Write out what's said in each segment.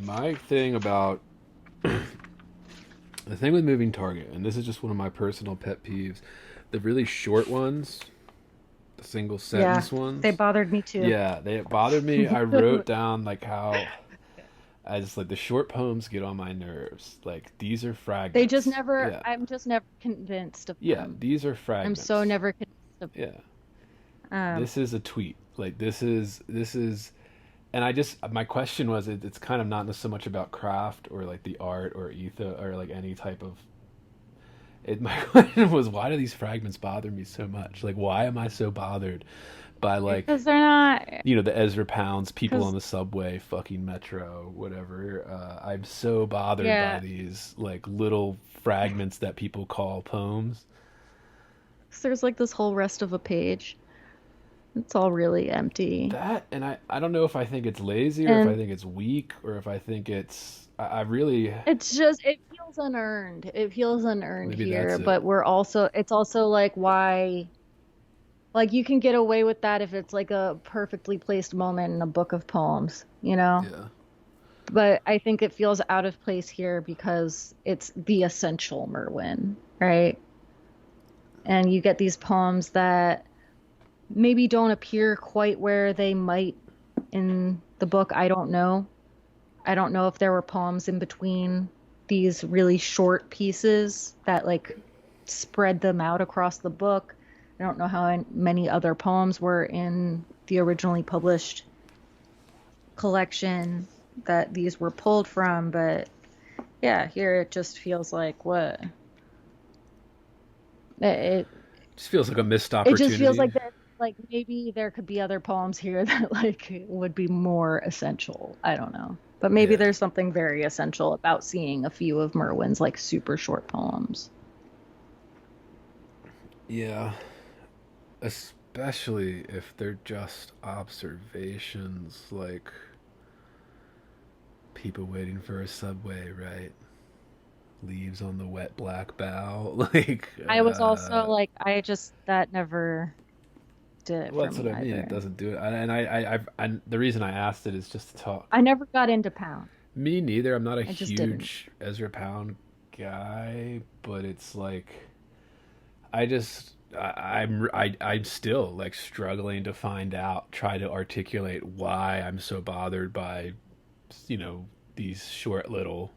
My thing about the thing with moving target, and this is just one of my personal pet peeves, the really short ones, the single Yeah, sentence they ones. bothered me too. Yeah, they bothered me. I wrote down like how I just like the short poems get on my nerves. Like these are They just fragments. never, Yeah. I'm just never convinced of Yeah, them. these are I'm so fragments. never convinced of Yeah. um This is a tweet. Like this is and I just my question was it's kind of not so much about craft or like the art or etho or like any type of my question was why do these fragments bother me so much? Like why am I so bothered by like because they're not the Ezra Pounds, people on because the subway, fucking metro, whatever. I'm so bothered by yeah, these like little fragments that people call poems. 'cause there's like this whole rest of a page. It's all really empty. That and I don't know if I think it's lazy or if I And think it's weak or if I think it's I really it's just it feels unearned. It feels unearned maybe that's here, it. but we're also it's also like why like you can get away with that if it's like a perfectly placed moment in a book of poems, you know? Yeah. But I think it feels out of place here because it's the essential Merwin, right? And you get these poems that maybe don't appear quite where they might in the book. I don't know. I don't know if there were poems in between these really short pieces that like spread them out across the book. I don't know how many other poems were in the originally published collection that these were pulled from, but yeah, here it just feels like what it Just feels like a missed it just feels opportunity. like that like maybe there could be other poems here that like would be more essential. I don't know. But maybe Yeah. there's something very essential about seeing a few of Merwin's like super short poems. Yeah. Especially if they're just observations like people waiting for a subway, right? Leaves on the wet black bow. Like, I was also like I just that never did it well, for that's what me I mean. It either. doesn't do it. And the reason I asked it is just to talk. I never got into Pound. Me neither. I'm not a I just didn't. huge Ezra Pound guy, but it's like I just I'm still like struggling to find out, try to articulate why I'm so bothered by you know these short little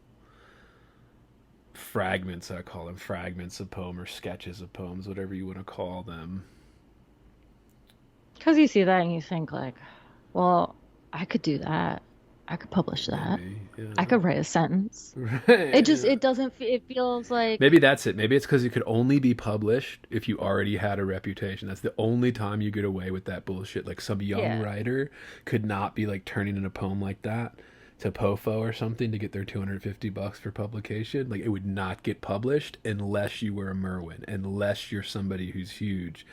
fragments. I call them fragments of poem or sketches of poems, whatever you want to call them. Because you see that and you think like, well, I could do that. I could publish that. Maybe, I could write a sentence. It right. just Yeah. it doesn't it feels like Maybe that's it. Maybe it's because it could only be published if you already had a reputation. That's the only time you get away with that bullshit. Like some young yeah. writer could not be like turning in a poem like that to POFO or something to get their $250 for publication. Like it would not get published unless you were a Merwin, unless you're somebody who's huge.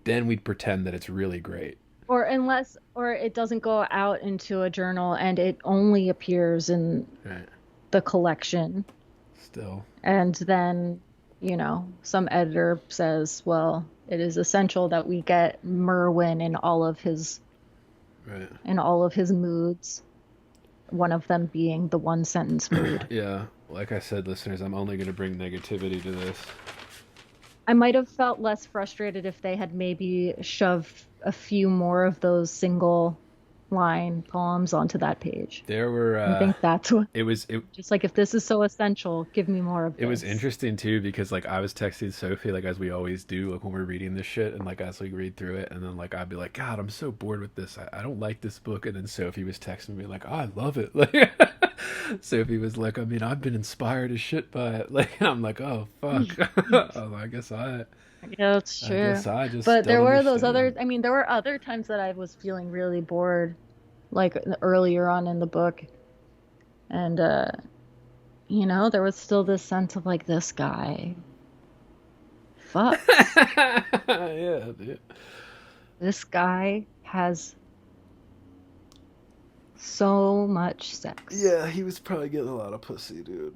Then we'd pretend that it's really great. Or unless or it doesn't go out into a journal and it only appears in Right. the collection Still. and then, some editor says, well, it is essential that we get Merwin Right. in all of his moods, one of them being the one sentence mood. Yeah. Like I said, listeners, I'm only going to bring negativity to this. I might have felt less frustrated if they had maybe shoved a few more of those single line poems onto that page. There were I think that's what, it was it just like, if this is so essential, give me more of it was this. interesting too because like I was texting Sophie like as we always do like when we're reading this shit and like as we read through it and then like I'd be like God I'm so bored with this I don't like this book and then Sophie was texting me like oh, I love it like Sophie was like I mean I've been inspired as shit by it like and I'm like oh fuck oh, Yeah, that's I true. guess I just But don't there were those understand. other, I mean, there were other times that I was feeling really bored, like earlier on in the book. And, there was still this sense of like, this guy fucks. Yeah dude. This guy has so much sex. Yeah he was probably getting a lot of pussy dude.